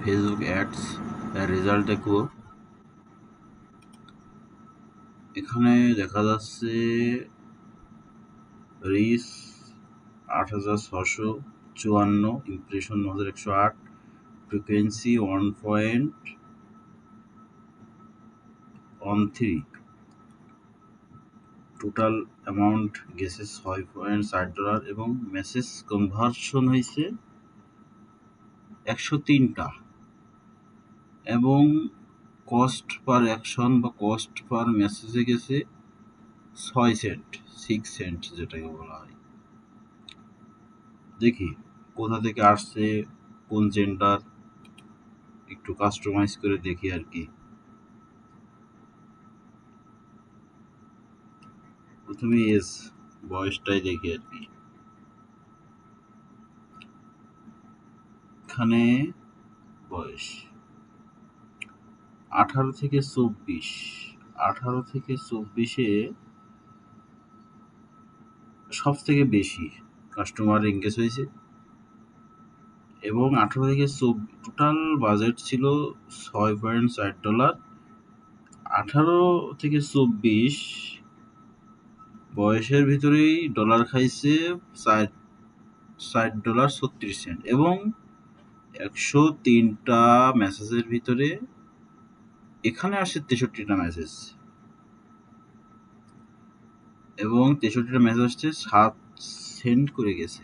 Facebook ads result দেখব। এখানে দেখা যাচ্ছে reach ৮৬৫৪, impression ৯১০৮, frequency 1.13, total amount গেছে $৬.৬০ এবং মেসেজ কনভার্সন হয়েছে ১০৩টা এবং কস্ট পার অ্যাকশন বা কস্ট পার মেসেজে গেছে ৬ সেন্ট, 6 সেন্ট যেটাকে বলা হয়। দেখি কোথা থেকে আসছে, কোন জেন্ডার, একটু কাস্টমাইজ করে দেখি আর কি। প্রথমে এজ, বয়সটাই দেখি আর কি। এখানে বয়স 18 থেকে 24, 18 থেকে 24-এ সব থেকে বেশি কাস্টমার এঙ্গেজ হয়েছে এবং 18 থেকে 24 টোটাল বাজেট ছিল $6.৬০। 18 থেকে 24 বয়সের ভিতরেই ডলার খাইছে $60.36 এবং ১০৩টা মেসেজের ভিতরে এখানে আসে ৬৩টা মেসেজ এবং ৬৩টা মেসেজ আসছে ৭ সেন্ট করে গেছে।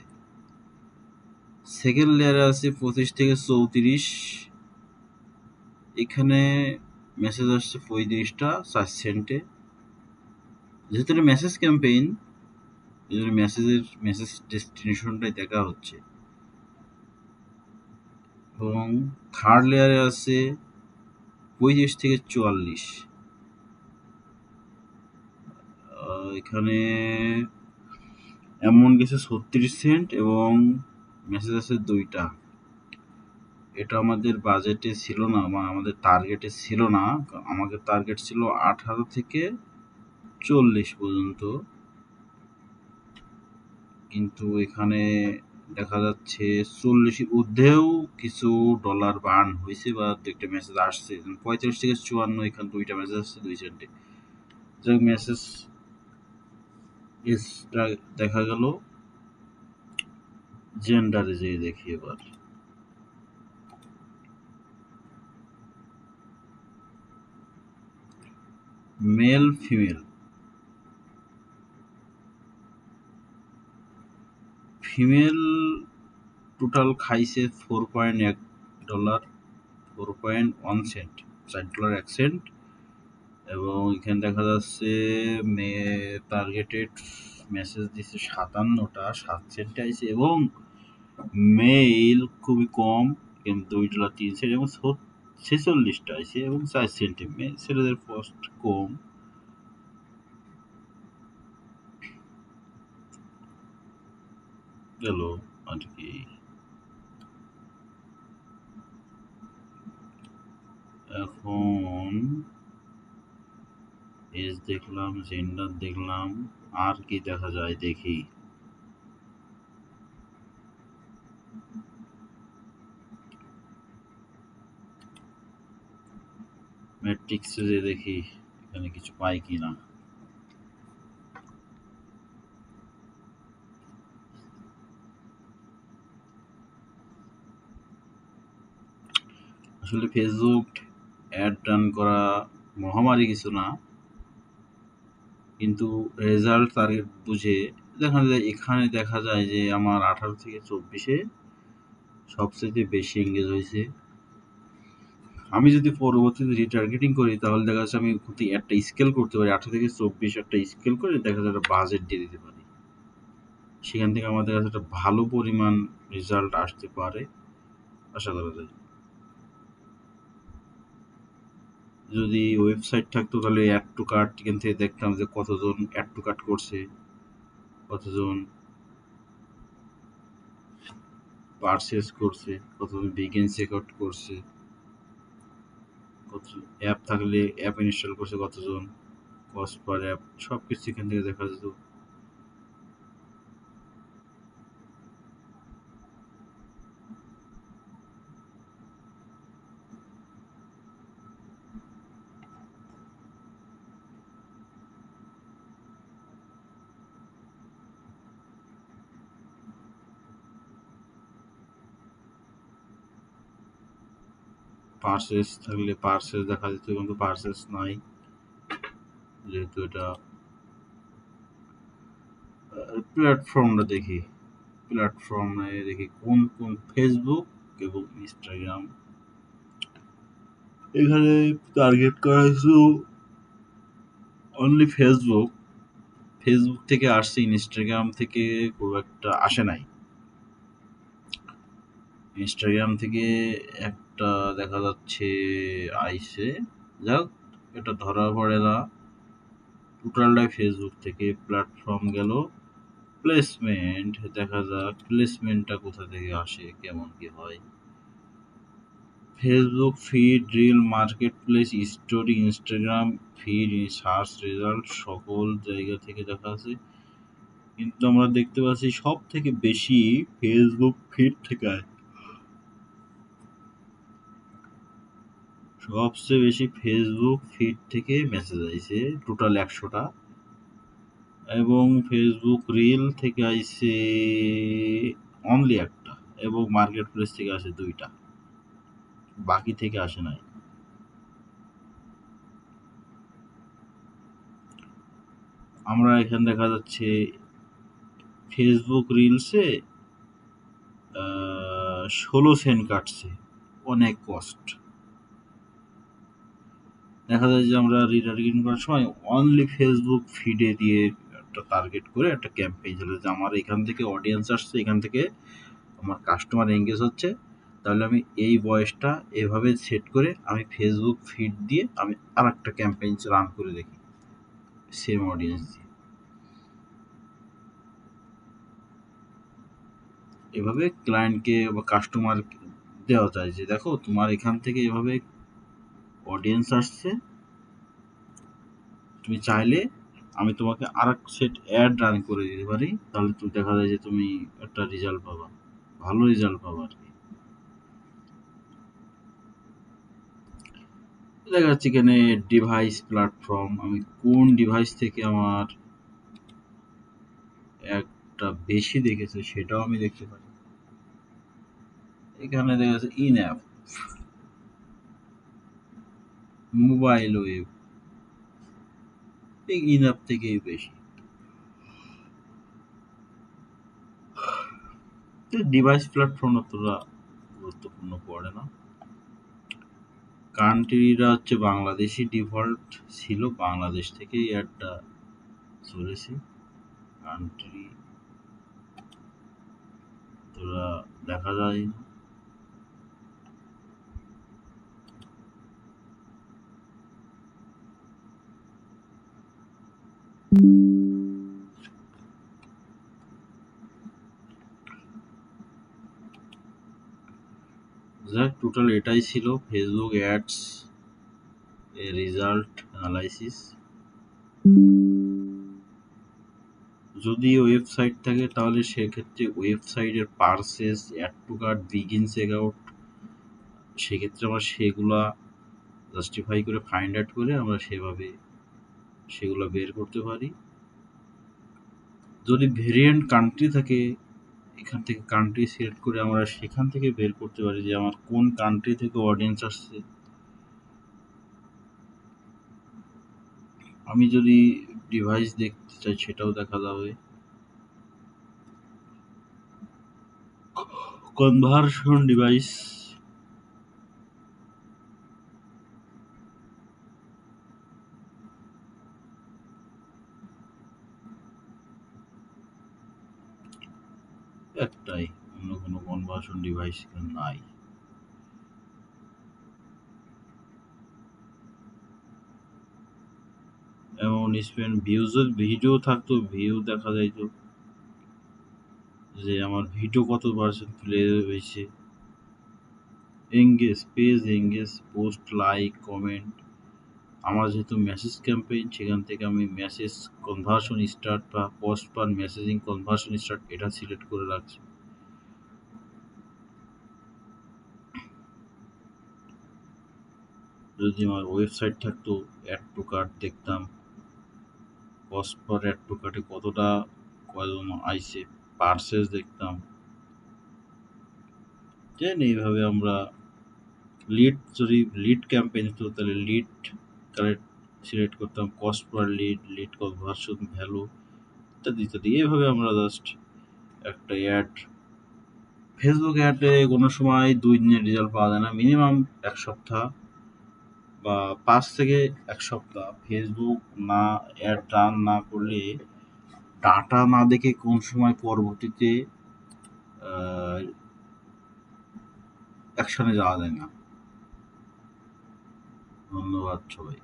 সেকেন্ড লেয়ারে আছে 25 থেকে 34, এখানে মেসেজ আসছে 35টা 4 সেন্টে। যেহেতু এটা মেসেজ ক্যাম্পেইন, এই জন্য মেসেজ ডেস্টিনেশনটাই দেখা হচ্ছে। এবং থার্ড লেয়ারে আছে 25 থেকে 44, এখানে অ্যামাউন্ট গেছে 36 সেন্ট এবং মেসেজ আছে 2টা। এটা আমাদের বাজেটে ছিল না বা আমাদের টার্গেটে ছিল না। আমাদের টার্গেট ছিল 18 থেকে 40 পর্যন্ত, কিন্তু এখানে দেখা যাচ্ছে 40 ঊর্ধ্বেও কিছু ডলার বার্ন হয়েছে বা একটা মেসেজ আসছে। 45 থেকে 54, এখানে 2টা মেসেজ আসছে 2 সেন্টে। যাই মেসেজ দেখা গেল। জেন্ডারে যেয়ে দেখি এবার। মেল ফিমেল, ফিমেল টোটাল খাইছে $4.1, 4.1 সেন্ট, $4.1 এবং এখানে দেখা যাচ্ছে টার্গেটেড মেসেজ দিচ্ছে 57টা, 7 সেন্টে আইছে এবং মেইল খুবই কম, কিন্তু $2.03 এবং 46টা আইছে এবং 4 সেন্টে। ছেলেদের পোস্ট কম। গেল আর কি। এখন এজ দেখলাম, জেন্ডার দেখলাম, আর কি দেখা যায় দেখি। ম্যাট্রিক্সে যে দেখি এখানে কিছু পাই কিনা। আসলে ফেসবুক অ্যাড রান করা মহামারী কিছু না, কিন্তু রেজাল্ট টার্গেট বুঝে দেখা যায়। এখানে দেখা যায় যে আমার 18 থেকে 24-এ সবচেয়ে বেশি এঙ্গেজ হয়েছে। আমি যদি পরবর্তীতে রিটার্গেটিং করি তাহলে দেখা যাচ্ছে আমি একটা স্কেল করতে পারি, 18 থেকে 24 একটা স্কেল করে দেখা যায় একটা বাজেট দিয়ে দিতে পারি। সেখান থেকে আমাদের কাছে একটা ভালো পরিমাণ রেজাল্ট আসতে পারে আশা করা যায়। যদি ওয়েবসাইট থাকতো তাহলে অ্যাড টু কার্ট এখান থেকে দেখতাম যে কতজন অ্যাড টু কার্ট করছে, কতজন পারচেস করছে, কতজন বিগিন চেকআউট করছে, কত অ্যাপ থাকলে অ্যাপ ইনস্টল করছে কতজন, কস্ট পার অ্যাপ, সব কিছু এখান থেকে দেখা যেত। পার্সেস থাকলে পার্সেস দেখা যেত, কিন্তু পার্সেস নাই, যেহেতু এটা প্ল্যাটফর্মটা দেখি। প্ল্যাটফর্মে দেখি কোন কোন ফেসবুক এবং ইনস্টাগ্রাম। এখানে টার্গেট করা হয়েছে অনলি ফেসবুক। ফেসবুক থেকে আসছে, ইনস্টাগ্রাম থেকে খুব একটা আসে নাই। ইনস্টাগ্রাম থেকে একটা দেখা যাচ্ছে আইসে, যাক এটা ধরা পড়ে না। টোটালটাই ফেসবুক থেকে। প্ল্যাটফর্ম গেল, প্লেসমেন্ট দেখা যাক প্লেসমেন্টটা কোথা থেকে আসে, কেমন কি হয়। Facebook feed, reel, market place, story, Instagram feed, search result সকল জায়গা থেকে দেখা আছে, কিন্তু আমরা দেখতে পাচ্ছি সব থেকে বেশি ফেসবুক ফিড থেকে আসে। সবচেয়ে বেশি ফেসবুক ফিড থেকে মেসেজ আইছে, টোটাল 100টা। এবং ফেসবুক রিল থেকে আইছে অনলি একটা, এবং মার্কেট প্লেস থেকে আসে 2টা, বাকি থেকে আসে নাই। আমরা এখানে দেখা যাচ্ছে ফেসবুক রিলসে 16 সেন্ট কাটছে, অনেক কষ্ট। দেখা যায় যে আমরা রিটার্গেটিং করার সময় অনলি ফেসবুক ফিডে দিয়ে একটা টার্গেট করে একটা ক্যাম্পেইন চলে, যে আমার এখান থেকে অডিয়েন্স আসছে, এখান থেকে আমার কাস্টমার এঙ্গেজ হচ্ছে, তাহলে আমি এই বয়সটা এভাবে সেট করে আমি ফেসবুক ফিড দিয়ে আমি আর একটা ক্যাম্পেইন রান করে দেখি সেম অডিয়েন্স দিয়ে। এভাবে ক্লায়েন্টকে বা কাস্টমার দেওয়া যায় যে দেখো তোমার এখান থেকে এভাবে অডিয়েন্স আসছে, তুমি চাইলে আমি তোমাকে আর এক সেট অ্যাড রান করে দিতে পারি, তাহলে তুমি দেখা যায় যে তুমি একটা রেজাল্ট পাবা, ভালো রেজাল্ট পাবা আর কি। দেখা যাচ্ছে এখানে ডিভাইস প্ল্যাটফর্ম, আমি কোন ডিভাইস থেকে আমার একটা বেশি দেখেছে সেটাও আমি দেখতে পারি। এখানে দেখা যাচ্ছে ইন অ্যাপ, মোবাইল ওয়েব, এই ইন অ্যাপ থেকেই বেশি। ডিভাইস প্ল্যাটফর্ম অতটা গুরুত্বপূর্ণ পড়ে না। কান্ট্রিটা হচ্ছে বাংলাদেশি, ডিফল্ট ছিল, বাংলাদেশ থেকেই অ্যাডটা চলেছে। কান্ট্রি তোরা দেখা যায় না। যাক টোটাল এটাই ছিল ফেসবুক অ্যাডস এর রেজাল্ট অ্যানালাইসিস। যদি ওয়েবসাইট থাকে তাহলে সেক্ষেত্রে ওয়েবসাইটের purchase, add to cart, begin check out, সেক্ষেত্রে আমরা সেগুলা জাস্টিফাই করে ফাইন্ড আউট করে আমরা সেভাবে সেগুলো বের করতে পারি। যদি ভেরিয়েন্ট কান্ট্রি থাকে, এখান থেকে কান্ট্রি সিলেক্ট করে আমরা সেখান থেকে বের করতে পারি যে আমার কোন কান্ট্রি থেকে অডিয়েন্স আসছে। আমি যদি ডিভাইস দেখতে চাই সেটাও দেখা যাবে। কনভার্সন ডিভাইস, একটাই, অন্য কোনো কনভার্সন ডিভাইস নাই। এবং স্পেন ভিউজের ভিডিও থাকতো, ভিউ দেখা যাইতো যে আমার ভিডিও কত পার্সেন্ট প্লে হয়েছে। Engage, page engage, post, like, comment. আমার যেহেতু মেসেজ ক্যাম্পেইন, সেখান থেকে আমি মেসেজ কনভার্সন স্টার্ট বা পোস্ট পার মেসেজিং কনভার্সন স্টার্ট এটা সিলেক্ট করে রাখছি। যদি আমার ওয়েবসাইট থাকতো, অ্যাড টু কার্ট দেখতাম, পোস্ট পার অ্যাড টু কার্টে কতটা কয়জন আইছে, পার্সেস দেখতাম। দেন এইভাবে আমরা লিড যদি লিড ক্যাম্পেইন হতো তাহলে লিড কালেক্ট সিলেক্ট করতাম, cost per lead, lead conversion value ইত্যাদি ইত্যাদি। এভাবে আমরা জাস্ট একটা অ্যাড, ফেসবুক অ্যাডে কোনো সময় 2 দিনের রেজাল্ট পাওয়া যায় না, মিনিমাম 1 সপ্তাহ বা 5 থেকে 1 সপ্তাহ ফেসবুক না অ্যাড রান না করলে, ডাটা না দেখে কোন সময় পরবর্তীতে অ্যাকশনে যাওয়া যায় না। ধন্যবাদ সবাই।